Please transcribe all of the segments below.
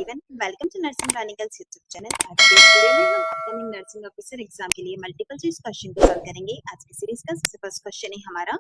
Everyone, welcome to Nursing Chronicles YouTube channel. आज के इस वीडियो में हम अपकमिंग नर्सिंग ऑफिसर एग्जाम के लिए मल्टीपल चॉइस क्वेश्चन को सॉल्व करेंगे। आज की सीरीज का सबसे फर्स्ट क्वेश्चन है हमारा,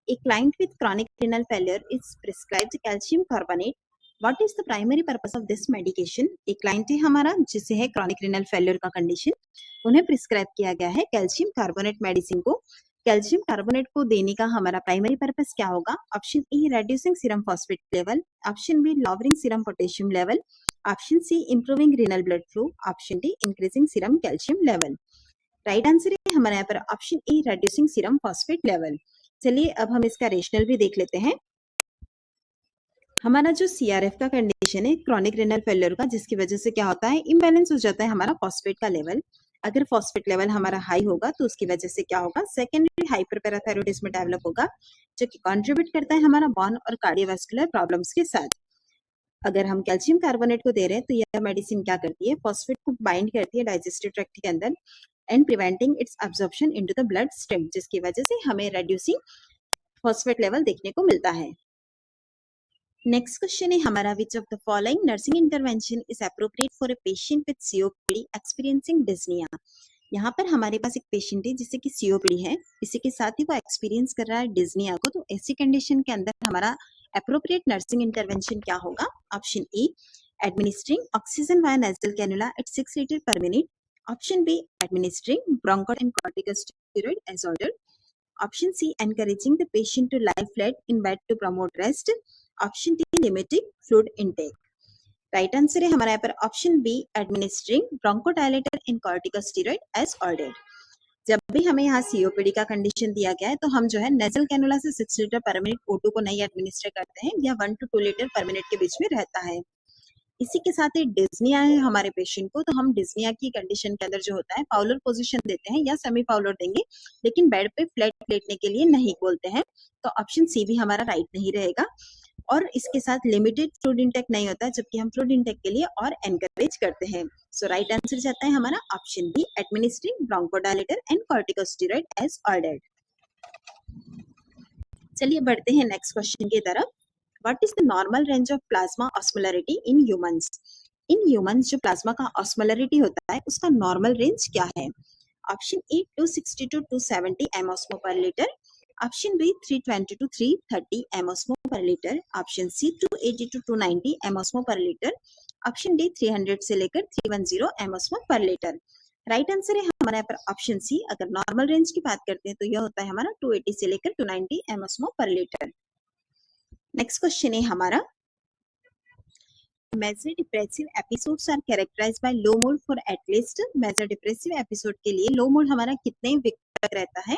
a client with chronic renal failure is prescribed calcium carbonate, what is the primary purpose of this medication. एक क्लाइंट है हमारा जिसे है क्रॉनिक रीनल फेलियर का कंडीशन, उन्हें प्रिस्क्राइब किया गया है कैल्शियम कार्बोनेट मेडिसिन को। कैल्शियम कार्बोनेट को देने का हमारा प्राइमरी पर्पस क्या होगा? Option A reducing serum phosphate level, option B lowering serum potassium level, option C improving renal blood flow, option D increasing serum calcium level. Right answer है हमारे यहाँ पर option A reducing serum phosphate level. चलिए अब हम इसका rational भी देख लेते हैं। हमारा जो सीआरएफ का कंडीशन है क्रॉनिक रीनल फेलियर का, जिसकी वजह से क्या होता है, इम्बैलेंस हो जाता है हमारा फॉस्फेट का लेवल। अगर फॉस्फेट लेवल हमारा हाई होगा तो उसकी वजह से क्या होगा, सेकेंडरी हाइपरपैराथायरॉयडिज्म डेवलप होगा, जो कि कंट्रीब्यूट करता है हमारा बॉन और कार्डियोवास्कुलर प्रॉब्लम्स के साथ। अगर हम कैल्शियम कार्बोनेट को दे रहे हैं तो यह मेडिसिन क्या करती है, फॉस्फेट को बाइंड करती है डाइजेस्टिव ट्रैक्ट के अंदर and preventing it's absorption into the blood stream, जिसकी वजह से हमें रेड्यूसिंग फॉस्फेट लेवल देखने को मिलता है। नेक्स्ट क्वेश्चन है हमारा, which of the following nursing intervention is appropriate for a patient with COPD experiencing dyspnoea. यहाँ पर हमारे पास एक पेशेंट है जिसे कि सीओपीडी है, इसी के साथ ही वो एक्सपीरियंस कर रहा है डिस्निया को। तो ऐसी कंडीशन के अंदर हमारा एप्रोप्रिएट नर्सिंग इंटरवेंशन क्या होगा? Option A administering oxygen via nasal cannula at 6 litre per minute, option B administering broncho and corticosteroid as ordered, option C encouraging the patient to lie flat in bed to promote rest, option D limiting fluid intake। Right answer है हमारा यहाँ पर option B administering bronchodilator and corticosteroid as ordered. जब भी हमें यहाँ COPD का condition दिया गया है तो हम जो है नेजल कैनुला से 6 लीटर पर मिनट O2 को नहीं एडमिनिस्टर करते हैं, यह 1 to 2 लीटर पर मिनट के बीच में रहता है। इसी के साथ ही डिस्निया है हमारे पेशेंट को, तो हम डिस्निया की कंडीशन के अंदर जो होता है पाउलर पोजीशन देते हैं या सेमी पाउलर देंगे, लेकिन बेड पे फ्लैट लेटने के लिए नहीं बोलते हैं। तो ऑप्शन सी भी हमारा राइट नहीं रहेगा। और इसके साथ लिमिटेड फ्लूइड इंटेक नहीं होता, जबकि हम फ्लूइड इंटेक के लिए और एनकरेज करते हैं। सो राइट आंसर जाता है हमारा option B administering bronchodilator and corticosteroid as ordered. चलिए बढ़ते हैं नेक्स्ट क्वेश्चन की तरफ। What is the normal range of plasma osmolarity in humans? In humans जो प्लाज्मा का osmolarity होता है उसका नॉर्मल रेंज क्या है? ऑप्शन ए 260 to 270 एमओस्मो पर लीटर, ऑप्शन बी 320 to 330 एमओस्मो पर लीटर, ऑप्शन सी 280 to 290 एमओस्मो पर लीटर, ऑप्शन डी 300 से लेकर 310 एमओस्मो पर लीटर। राइट आंसर है हमारे यहाँ पर ऑप्शन सी। अगर नॉर्मल रेंज की बात करते हैं तो यह होता है हमारा 280 से लेकर 290 एमओस्मो पर लीटर। नेक्स्ट क्वेश्चन है हमारा, major depressive episodes are characterised by low mood for at least. Major depressive episode के लिए लो मूड हमारा कितने वीक तक रहता है?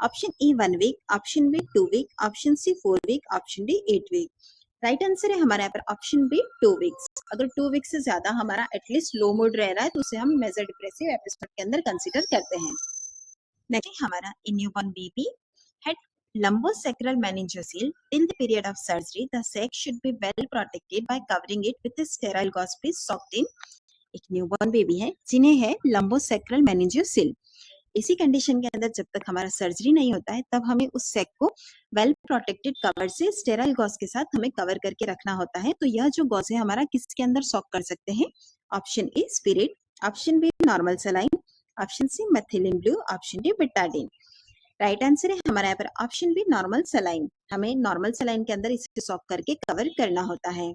Option A 1 week, option B 2 week, option C 4 week, option D 8 week. Right answer है हमारे यहाँ पर ऑप्शन बी 2 वीक्स। अगर 2 वीक से ज्यादा हमारा एटलीस्ट लो मूड रह रहा है तो उसे हम मेजर डिप्रेसिव एपिसोड के अंदर कंसिडर करते हैं। नेक्स्ट हमारा, in newborn baby had lumbosacral meningocele till the period of surgery, the sac should be well protected by covering it with a sterile gauze piece soaked in। एक newborn baby है जिन्हें है lumbosacral meningocele। इसी condition के अंदर जब तक हमारा सर्जरी नहीं होता है तब हमें उस सेक को वेल प्रोटेक्टेड कवर से स्टेराइल गॉज के साथ हमें कवर करके रखना होता है। तो यह जो गॉज है हमारा किसके अंदर सॉक कर सकते हैं? Option A spirit, option B normal saline, option C methylene blue, option D Betadine. Right answer है हमारे यहाँ पर ऑप्शन बी नॉर्मल सलाइन। हमें नॉर्मल सलाइन के अंदर इसे सॉक करके कवर करना होता है।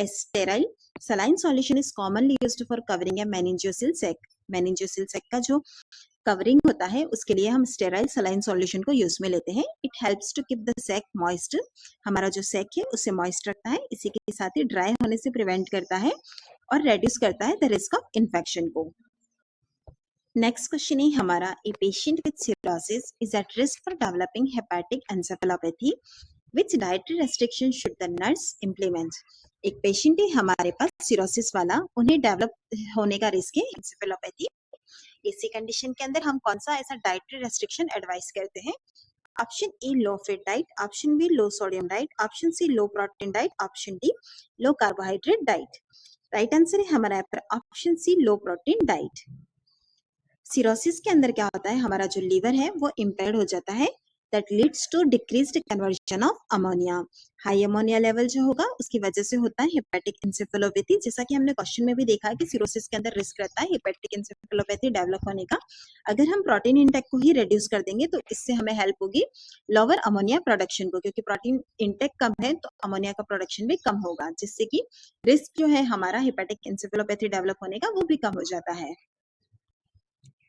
Sterile saline solution is commonly used for covering a meningocele sac. Meningocele sac का जो कवरिंग होता है उसके लिए हम स्टेराइल सलाइन सॉल्यूशन को यूज में लेते हैं। It helps to keep the sac moist. हमारा जो सेक है उसे मॉइस्ट रखता है, इसी के साथ ही ड्राई होने से प्रिवेंट करता है और रेड्यूस करता है द रिस्क ऑफ इन्फेक्शन को। नेक्स्ट क्वेश्चन है हमारा, ए patient with cirrhosis is at risk for developing hepatic encephalopathy, which dietary restriction should the nurse implement. एक पेशेंट है हमारे पास सिरोसिस वाला, उन्हें डेवलप होने का रिस्क है एन्सेफेलोपैथी। इसी कंडीशन के अंदर हम कौन सा ऐसा डाइटरी रेस्ट्रिक्शन एडवाइस करते हैं? Option A low fat diet, option B low sodium diet, option C low protein diet, option D low carbohydrate diet. Right answer है हमारा यहाँ पर option C low protein diet. Cirrhosis के अंदर क्या होता है, हमारा जो लीवर है वो इम्पेयर्ड हो जाता है, that leads to decreased conversion of ammonia. High ammonia level जो होगा उसकी वजह से होता है हेपेटिक इंसेफेलोपैथी, जैसा कि हमने क्वेश्चन में भी देखा है कि सिरोसिस के अंदर रिस्क रहता है हेपेटिक इंसेफेलोपैथी डेवलप होने का। अगर हम प्रोटीन इंटेक को ही रिड्यूस कर देंगे तो इससे हमें हेल्प होगी लोअर अमोनिया प्रोडक्शन को, क्योंकि प्रोटीन इंटेक कम है तो अमोनिया का प्रोडक्शन भी कम होगा, जिससे कि रिस्क जो है हमारा हेपेटिक इंसेफेलोपैथी डेवलप होने का वो भी कम हो जाता है।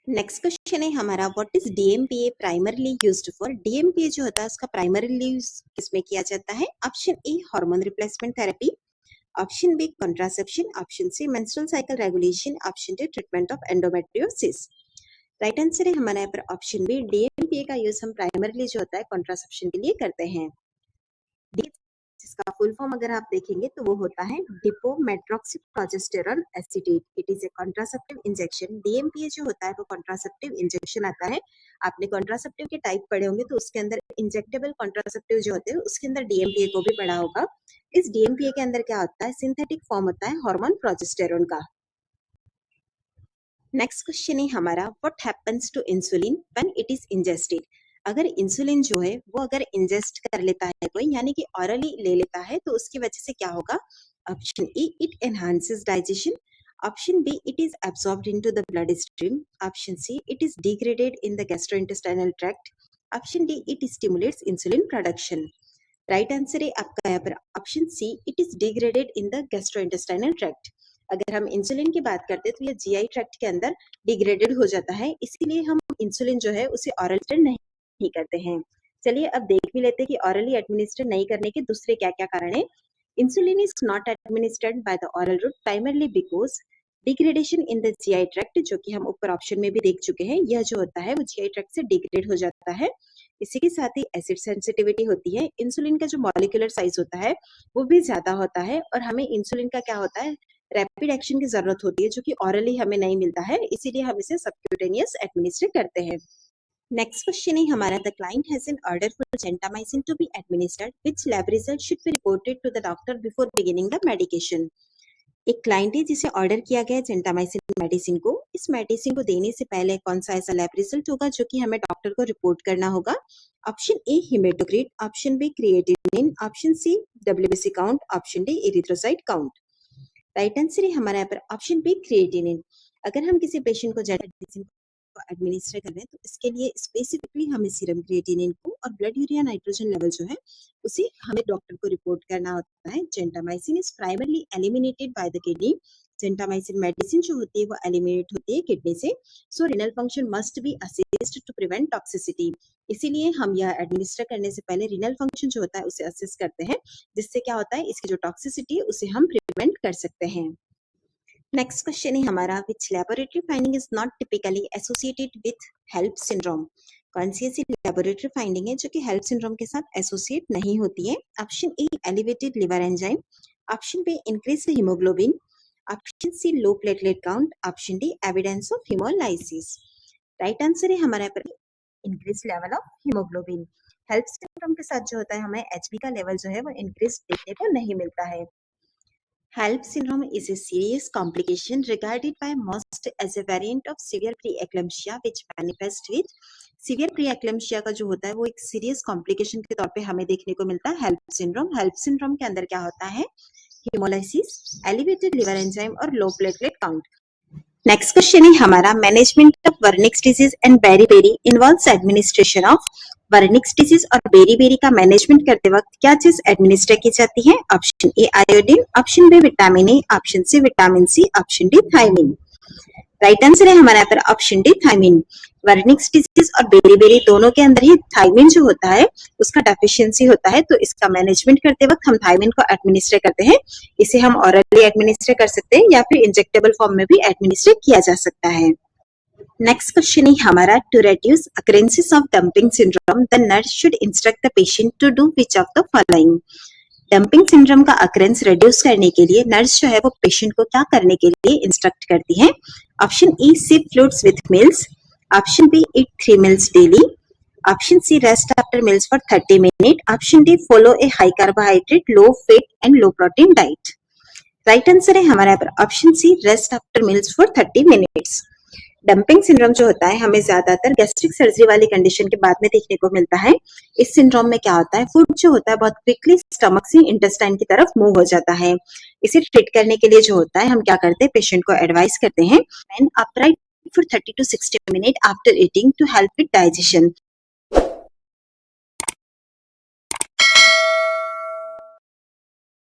नेक्स्ट क्वेश्चन है हमारा, what is DMPA primarily used for. DMPA जो होता है उसका प्राइमरली यूज किसमें किया जाता है? Option A hormone replacement therapy, option B contraception, option C menstrual cycle regulation, option D treatment of endometriosis. Right answer है हमारा यहाँ पर ऑप्शन बी, डीएमपीए का यूज हम प्राइमरली जो होता है कंट्रासेप्शन के लिए करते हैं। जिसका फुल फॉर्म अगर आप देखेंगे तो वो होता है depomedroxyprogesterone acetate. It is a contraceptive injection. DMPA जो होता है वो कॉन्ट्रासेप्टिव इंजेक्शन आता है। आपने कॉन्ट्रासेप्टिव के टाइप पढ़े होंगे तो उसके अंदर इंजेक्टेबल कॉन्ट्रासेप्टिव जो होते हैं उसके अंदर डीएमपीए को भी पढ़ा होगा। इस डीएमपीए के अंदर क्या होता है? सिंथेटिक फॉर्म होता है हार्मोन प्रोजेस्टेरोन का। नेक्स्ट क्वेश्चन है हमारा, what happens to insulin when it is ingested. अगर इंसुलिन जो है वो अगर इंजेस्ट कर लेता है कोई, यानी कि ऑरली ले लेता है, तो उसकी वजह से क्या होगा? Option A, it enhances digestion, option B, it is absorbed into the blood stream, option C, it is degraded in the gastrointestinal tract, option D, it stimulates insulin production. Right answer है आपका यहाँ पर option C, it is degraded in the gastrointestinal tract. अगर हम insulin की बात करते हैं तो ये जीआई ट्रैक्ट के अंदर डिग्रेडेड हो जाता है, इसीलिए हम इंसुलिन जो है उसे ऑरल नहीं करते हैं। चलिए अब देख भी लेते हैं कि ऑरली एडमिनिस्टर नहीं करने के दूसरे क्या क्या कारण है। Insulin is not administered by the oral route primarily because degradation in the GI tract, जो कि हम ऊपर ऑप्शन में भी देख चुके हैं, यह जो होता है वो जीआई ट्रैक्ट से डिग्रेड हो जाता है। इसी के साथ ही एसिड सेंसिटिविटी होती है। इंसुलिन का जो मॉलिक्यूलर साइज होता है वो भी ज्यादा होता है, और हमें इंसुलिन का क्या होता है? रैपिड एक्शन की जरूरत होती है, जो कि ऑरली हमें नहीं मिलता है, इसीलिए हम इसे सबक्यूटेनियस एडमिनिस्टर करते हैं। नेक्स्ट क्वेश्चन है हमारा, the client has an order for gentamicin to be administered, which lab result should be reported to the doctor before beginning the medication. एक क्लाइंट है जिसे ऑर्डर किया गया है जेंटामाइसिन मेडिसिन को। इस मेडिसिन को देने से पहले कौन सा ऐसा लैब रिजल्ट होगा जो कि हमें डॉक्टर को रिपोर्ट करना होगा? Option A haematocrit, option B creatinine, option C WBC count, option D erythrocyte count. Right answer है हमारा यहाँ पर ऑप्शन बी क्रिएटिनिन। अगर हम किसी पेशेंट को जेंटामाइसिन को एडमिनिस्टर कर रहे हैं तो इसके लिए स्पेसिफिकली हमें सीरम क्रिएटिनिन को और ब्लड यूरिया नाइट्रोजन लेवल जो है उसे हमें डॉक्टर को रिपोर्ट करना होता है। Gentamicin is primarily eliminated by the kidney. Gentamicin medicine जो होती है वो एलिमिनेट होती है किडनी से, so renal function must be assessed to prevent toxicity. इसीलिए हम यह एडमिनिस्टर करने से पहले रिनल फंक्शन जो होता है उसे असेस करते हैं, जिससे क्या होता है इसकी जो टॉक्सिसिटी है उसे हम प्रिवेंट कर सकते हैं। नेक्स्ट क्वेश्चन है हमारा, which laboratory finding is not typically associated with HELLP syndrome. कौन सी ऐसी लैबोरेटरी फाइंडिंग है जो कि हेल्प सिंड्रोम के साथ एसोसिएट नहीं होती है? Option A elevated liver enzyme, option B increase haemoglobin, option C low platelet count, option D evidence of haemolysis. Right answer है हमारे पर increase level of haemoglobin. HELLP syndrome के साथ जो होता है हमें एचबी का लेवल जो है वो इंक्रीज देखने को नहीं मिलता है। HELLP syndrome is a serious complication regarded by most as a variant of severe preeclampsia which manifests with severe preeclampsia का जो होता है वो एक सीरियस कॉम्प्लिकेशन के तौर पे हमें देखने को मिलता है हेल्प सिंड्रोम। हेल्प सिंड्रोम के अंदर क्या होता है? हीमोलाइसिस, एलिवेटेड लिवर एंजाइम और low platelet count. Next question है हमारा, management of Wernicke's disease and beriberi involves administration of. Wernicke's disease और बेरी-बेरी का मैनेजमेंट करते वक्त क्या चीज एडमिनिस्टर की जाती है? Option A iodine, option B vitamin A, option C vitamin C, option D thiamine. Right answer है हमारा यहाँ पर option D thiamine. Wernicke's disease और बेरी-बेरी दोनों के अंदर ही थायमिन जो होता है उसका डेफिशिएंसी होता है, तो इसका मैनेजमेंट करते वक्त हम थायमिन को एडमिनिस्टर करते हैं। इसे हम ऑरली एडमिनिस्टर कर सकते हैं या फिर इंजेक्टेबल फॉर्म में भी एडमिनिस्टर किया जा सकता है। नेक्स्ट क्वेश्चन है हमारा, to reduce occurrences of dumping syndrome the nurse should instruct the patient to do which of the following. Dumping syndrome का अकरेंस रिड्यूस करने के लिए नर्स जो है वो पेशेंट को क्या करने के लिए इंस्ट्रक्ट करती है? Option E sip fluids with meals, option B eat 3 meals daily, option C rest after meals for 30 minutes, option D follow a high carbohydrate low fat and low protein diet. Right answer है हमारे यहाँ पर option C rest after meals for 30 minutes। Dumping syndrome जो होता है हमें ज्यादातर gastric surgery वाली कंडीशन के बाद में देखने को मिलता है। इस सिंड्रोम में क्या होता है, फूड जो होता है बहुत क्विकली स्टमक से इंटेस्टाइन की तरफ मूव हो जाता है। इसे ट्रीट करने के लिए जो होता है हम क्या करते हैं, पेशेंट को एडवाइस करते हैं when upright for 30 to 60 minutes after eating to help with digestion।